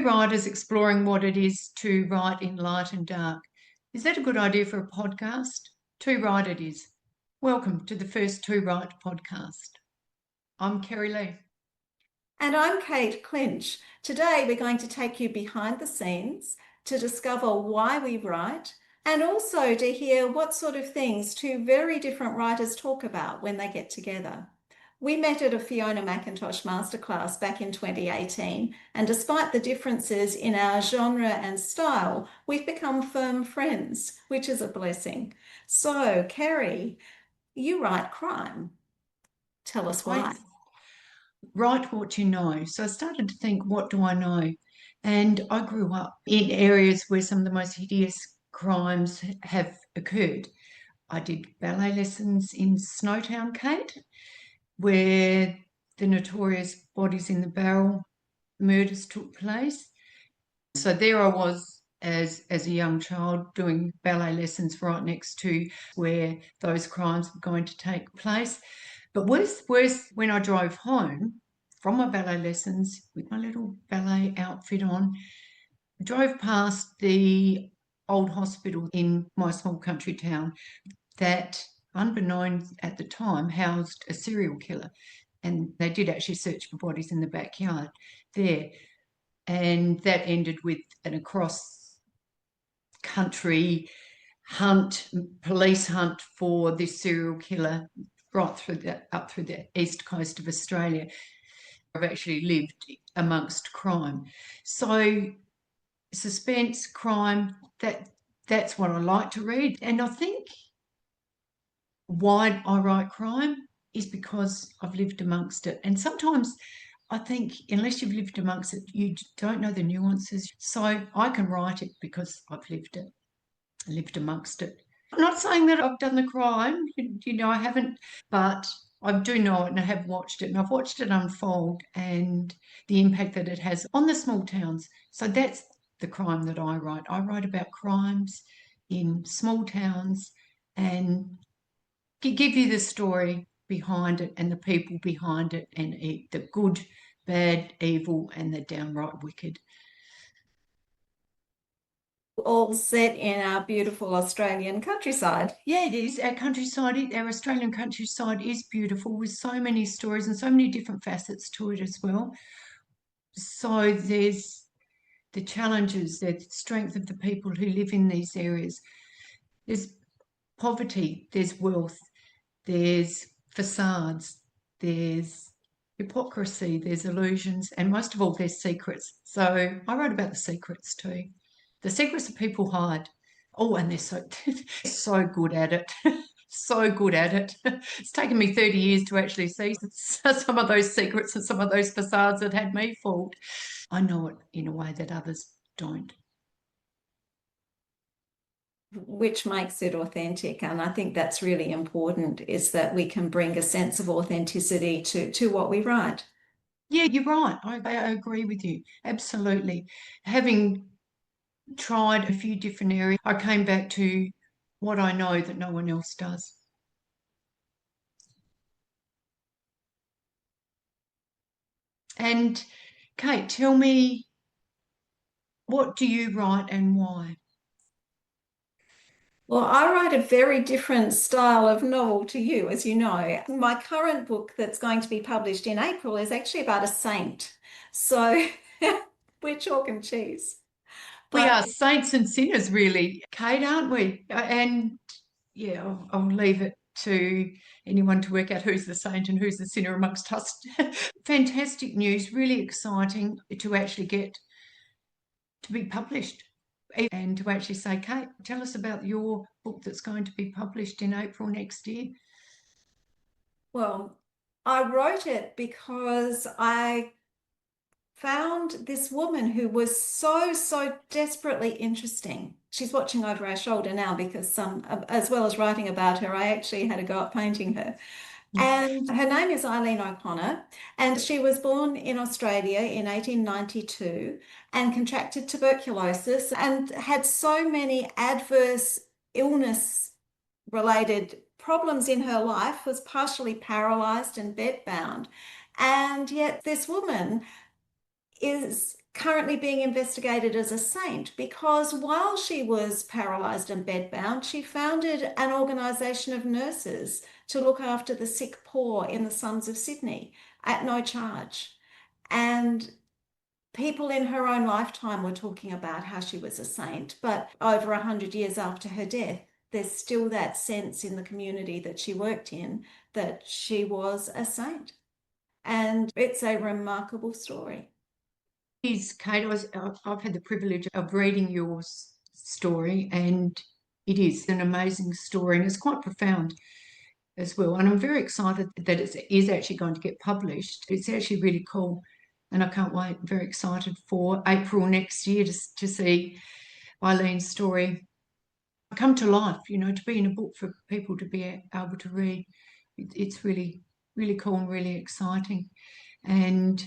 writers exploring what it is to write in light and dark. Is that a good idea for a podcast? Two Write it is. Welcome to the first Two Write podcast. I'm Kerry Lee. And I'm Kate Clinch. Today we're going to take you behind the scenes to discover why we write and also to hear what sort of things two very different writers talk about when they get together. We met at a Fiona McIntosh masterclass back in 2018, and despite the differences in our genre and style, we've become firm friends, which is a blessing. So, Kerry, you write crime. Tell us why. Write what you know. So I started to think, what do I know? And I grew up in areas where some of the most hideous crimes have occurred. I did ballet lessons in Snowtown, Kate, where the notorious Bodies in the Barrel murders took place. So there I was as a young child doing ballet lessons right next to where those crimes were going to take place. But worse, when I drove home from my ballet lessons with my little ballet outfit on, I drove past the old hospital in my small country town that, unbeknown at the time, housed a serial killer. And they did actually search for bodies in the backyard there. And that ended with an across-country hunt, police hunt for this serial killer up through the east coast of Australia. I've actually lived amongst crime. So suspense, crime, that's what I like to read. And I think why I write crime is because I've lived amongst it. And sometimes I think unless you've lived amongst it, you don't know the nuances. So I can write it because I've lived it, lived amongst it. I'm not saying that I've done the crime, I haven't, but I do know it and I have watched it, and I've watched it unfold and the impact that it has on the small towns. So that's the crime that I write. I write about crimes in small towns and give you the story behind it and the people behind it and the good, bad, evil and the downright wicked. All set in our beautiful Australian countryside. Yeah, it is. Our countryside, our Australian countryside is beautiful with so many stories and so many different facets to it as well. So there's the challenges, the strength of the people who live in these areas. There's poverty, there's wealth, there's facades, there's hypocrisy, there's illusions, and most of all, there's secrets. So I wrote about the secrets too. The secrets that people hide. Oh, and they're so good at it. So good at it. It's taken me 30 years to actually see some of those secrets and some of those facades that had me fooled. I know it in a way that others don't. Which makes it authentic. And I think that's really important, is that we can bring a sense of authenticity to what we write. Yeah, you're right. I agree with you. Absolutely. Having tried a few different areas, I came back to what I know that no one else does. And Kate, tell me, what do you write and why? Well, I write a very different style of novel to you, as you know. My current book that's going to be published in April is actually about a saint. So we're chalk and cheese. We are saints and sinners, really, Kate, aren't we? And yeah, I'll leave it to anyone to work out who's the saint and who's the sinner amongst us. Fantastic news, really exciting to actually get to be published and to actually say, Kate, tell us about your book that's going to be published in April next year. Well, I wrote it because I found this woman who was so desperately interesting. She's watching over our shoulder now because as well as writing about her, I actually had a go at painting her. And her name is Eileen O'Connor, and she was born in Australia in 1892 and contracted tuberculosis and had so many adverse illness-related problems in her life, was partially paralysed and bedbound. And yet this woman is currently being investigated as a saint because while she was paralyzed and bedbound, she founded an organization of nurses to look after the sick poor in the slums of Sydney at no charge. And people in her own lifetime were talking about how she was a saint, but over 100 years after her death, there's still that sense in the community that she worked in that she was a saint. And it's a remarkable story. Kate, I've had the privilege of reading your story, and it is an amazing story, and it's quite profound as well. And I'm very excited that it is actually going to get published. It's actually really cool, and I can't wait. I'm very excited for April next year to see Eileen's story come to life, to be in a book for people to be able to read. It's really, really cool and really exciting. And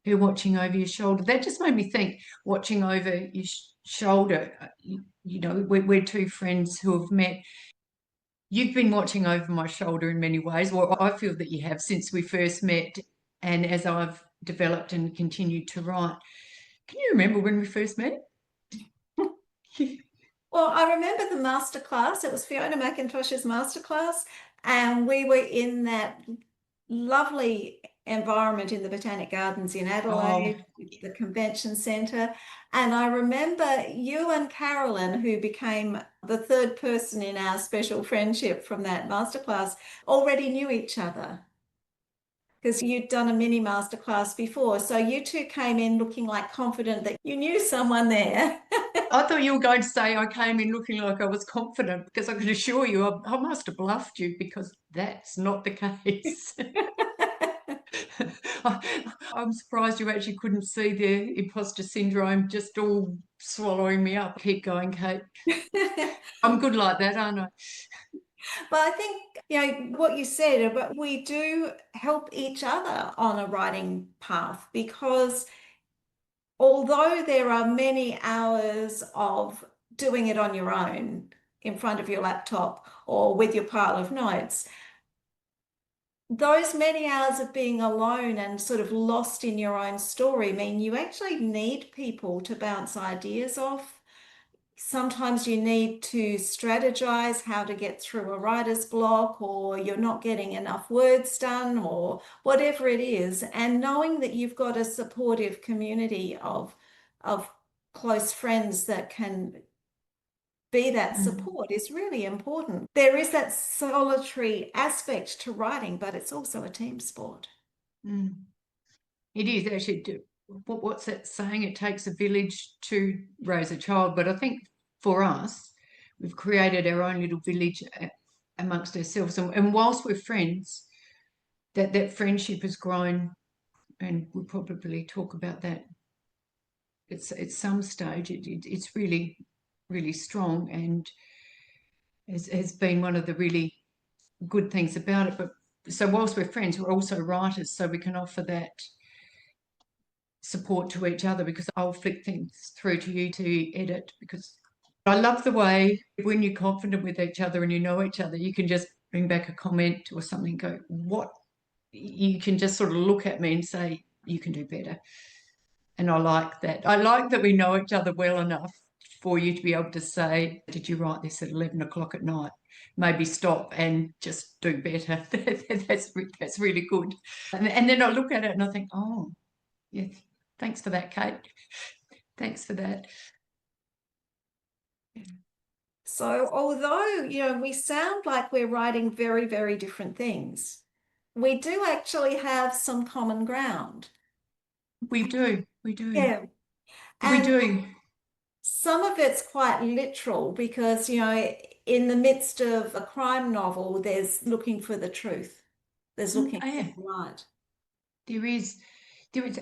her watching over your shoulder, that just made me think, watching over your shoulder, we're two friends who have met. You've been watching over my shoulder in many ways. Well, I feel that you have since we first met and as I've developed and continued to write. Can you remember when we first met? Well, I remember the masterclass. It was Fiona McIntosh's masterclass, and we were in that lovely environment in the Botanic Gardens in Adelaide, the convention centre. And I remember you and Carolyn, who became the third person in our special friendship from that masterclass, already knew each other because you'd done a mini masterclass before. So you two came in looking like confident that you knew someone there. I thought you were going to say I came in looking like I was confident, because I can assure you I must have bluffed you, because that's not the case. I'm surprised you actually couldn't see the imposter syndrome just all swallowing me up. Keep going, Kate. I'm good like that, aren't I? But I think, what you said, but we do help each other on a writing path, because although there are many hours of doing it on your own in front of your laptop or with your pile of notes, those many hours of being alone and sort of lost in your own story mean you actually need people to bounce ideas off. Sometimes you need to strategize how to get through a writer's block, or you're not getting enough words done, or whatever it is. And knowing that you've got a supportive community of close friends that can be that support is really important. There is that solitary aspect to writing, but it's also a team sport. It is actually. What's that saying? It takes a village to raise a child. But I think for us, we've created our own little village amongst ourselves. And whilst we're friends, that friendship has grown, and we'll probably talk about that at some stage. It's really, really strong, and has been one of the really good things about it. But so whilst we're friends, we're also writers, so we can offer that support to each other, because I'll flick things through to you to edit, because I love the way when you're confident with each other and you know each other, you can just bring back a comment or something, go, what? You can just sort of look at me and say, you can do better. And I like that. I like that we know each other well enough for you to be able to say, did you write this at 11 o'clock at night? Maybe stop and just do better. That's really good. And then I look at it and I think, oh, yeah, thanks for that, Kate. Thanks for that. So although, we sound like we're writing very, very different things, we do actually have some common ground. We do. Yeah. We do. Some of it's quite literal because, in the midst of a crime novel, there's looking for the truth. There's looking for the light. There is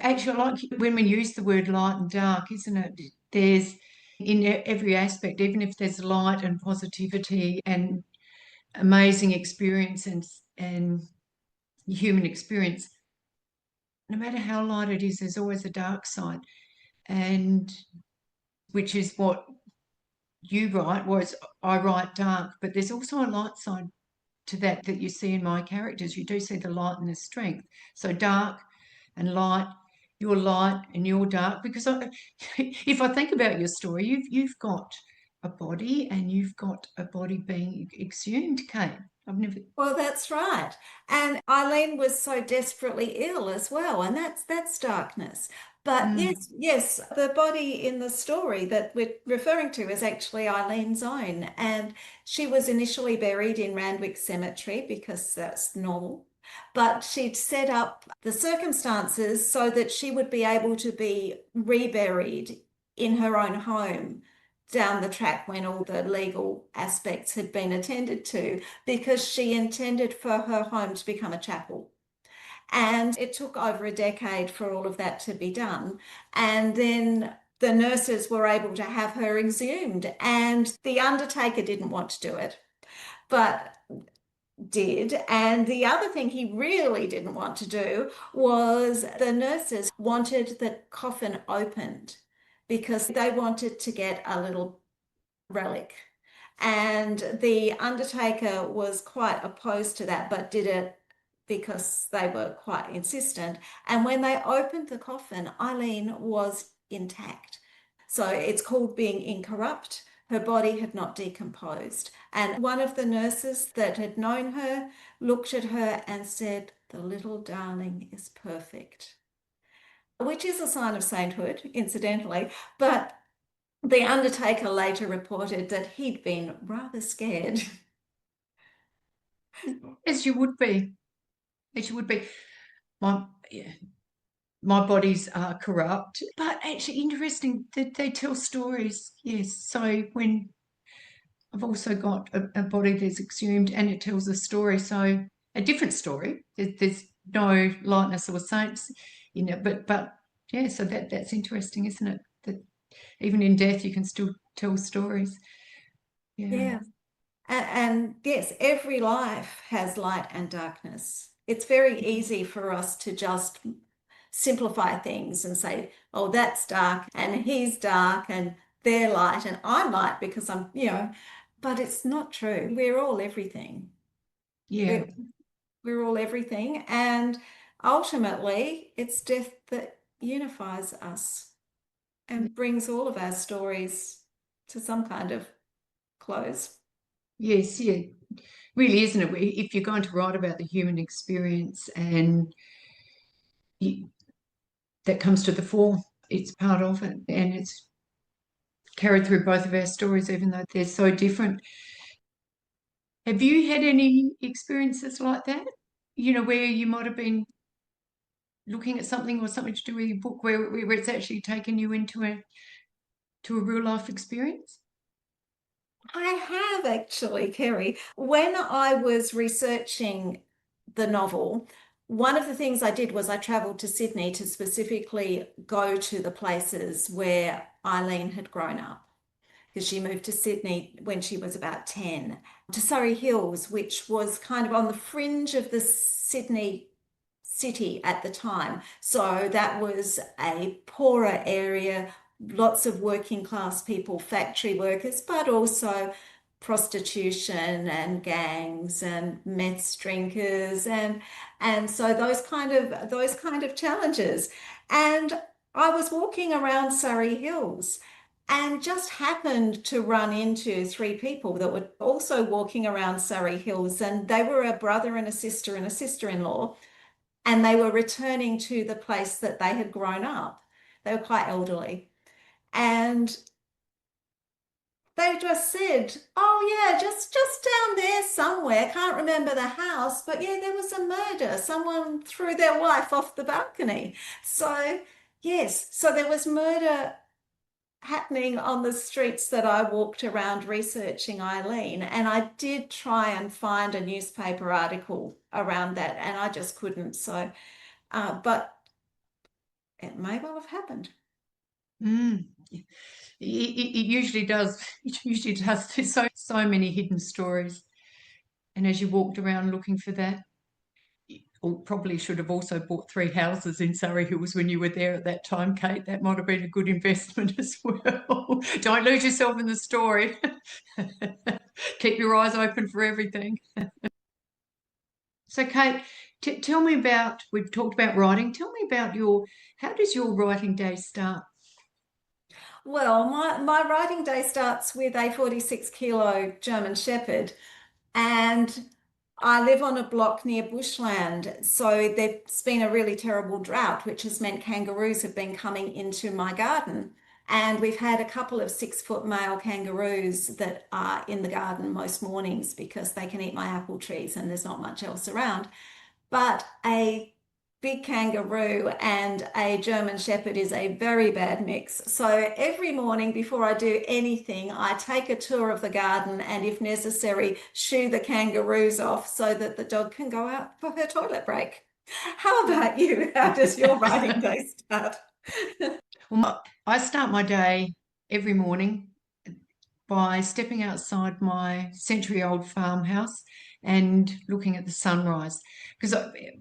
actually, like when we use the word light and dark, isn't it? There's in every aspect, even if there's light and positivity and amazing experience and human experience, no matter how light it is, there's always a dark side, and which is what you write, whereas I write dark, but there's also a light side to that you see in my characters. You do see the light and the strength. So dark and light your light and your dark, because if I think about your story, you've got a body and you've got a body being exhumed, Kate. I've never. Well, that's right. And Eileen was so desperately ill as well, and that's darkness. But Mm, yes, the body in the story that we're referring to is actually Eileen's own. And she was initially buried in Randwick Cemetery because that's normal. But she'd set up the circumstances so that she would be able to be reburied in her own home down the track when all the legal aspects had been attended to, because she intended for her home to become a chapel. And it took over a decade for all of that to be done. And then the nurses were able to have her exhumed, and the undertaker didn't want to do it, but did. And the other thing he really didn't want to do was the nurses wanted the coffin opened because they wanted to get a little relic. And the undertaker was quite opposed to that, but did it because they were quite insistent. And when they opened the coffin, Eileen was intact. So it's called being incorrupt. Her body had not decomposed. And one of the nurses that had known her looked at her and said, "The little darling is perfect," which is a sign of sainthood, incidentally. But the undertaker later reported that he'd been rather scared. as you would be, as you would be. My yeah, my bodies are corrupt, but actually interesting that they tell stories. Yes, so when I've also got a body that's exhumed and it tells a story, so a different story. There's no lightness or saints, but yeah, so that's interesting, isn't it? That even in death you can still tell stories. Yeah. Yeah. And yes, every life has light and darkness. It's very easy for us to just simplify things and say, "Oh, that's dark and he's dark and they're light and I'm light because I'm," but it's not true. We're all everything. Yeah. We're, we're all everything. And ultimately, it's death that unifies us and brings all of our stories to some kind of close. Yes, yeah. Really, isn't it? If you're going to write about the human experience and you, that comes to the fore, it's part of it and it's carried through both of our stories, even though they're so different. Have you had any experiences like that? Where you might have been looking at something or something to do with your book where it's actually taken you into a real life experience? I have actually, Kerry. When I was researching the novel, one of the things I did was I travelled to Sydney to specifically go to the places where Eileen had grown up, because she moved to Sydney when she was about 10, to Surrey Hills, which was kind of on the fringe of the Sydney city at the time. So that was a poorer area, lots of working class people, factory workers, but also prostitution and gangs and meth drinkers and so those kind of challenges. And I was walking around Surrey Hills and just happened to run into three people that were also walking around Surrey Hills, and they were a brother and a sister-in-law, and they were returning to the place that they had grown up. They were quite elderly. And they just said, "Oh yeah, just down there somewhere. Can't remember the house, but yeah, there was a murder. Someone threw their wife off the balcony." So yes, so there was murder happening on the streets that I walked around researching Eileen. And I did try and find a newspaper article around that, and I just couldn't. So but it may well have happened. Mm. It usually does. It usually does. There's so many hidden stories. And as you walked around looking for that, you probably should have also bought 3 houses in Surrey Hills when you were there at that time, Kate. That might have been a good investment as well. Don't lose yourself in the story. Keep your eyes open for everything. So, Kate, tell me about, we've talked about writing. Tell me about how does your writing day start? Well, my writing day starts with a 46-kilo German Shepherd, and I live on a block near bushland. So there's been a really terrible drought, which has meant kangaroos have been coming into my garden. And we've had a couple of 6-foot male kangaroos that are in the garden most mornings because they can eat my apple trees and there's not much else around. But a big kangaroo and a German Shepherd is a very bad mix. So every morning before I do anything, I take a tour of the garden and, if necessary, shoo the kangaroos off so that the dog can go out for her toilet break. How about you? How does your writing day start? Well, I start my day every morning by stepping outside my century-old farmhouse and looking at the sunrise. Because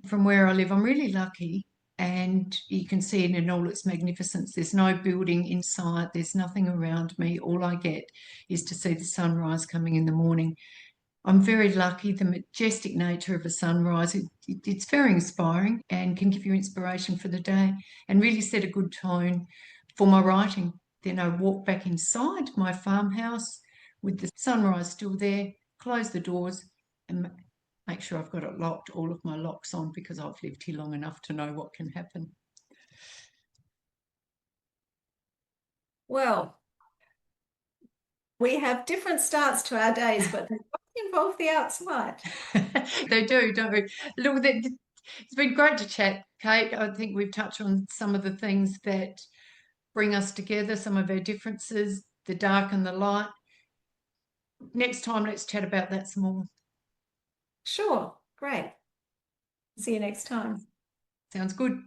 from where I live, I'm really lucky, and you can see it in all its magnificence. There's no building in sight, there's nothing around me. All I get is to see the sunrise coming in the morning. I'm very lucky. The majestic nature of a sunrise, it's very inspiring and can give you inspiration for the day and really set a good tone for my writing. Then I walk back inside my farmhouse with the sunrise still there, close the doors and make sure I've got it locked, all of my locks on, because I've lived here long enough to know what can happen. Well, we have different starts to our days, but they both involve the outside. They do, don't we? Look, it's been great to chat, Kate. I think we've touched on some of the things that bring us together, some of our differences, the dark and the light. Next time, let's chat about that some more. Sure, great. See you next time. Sounds good.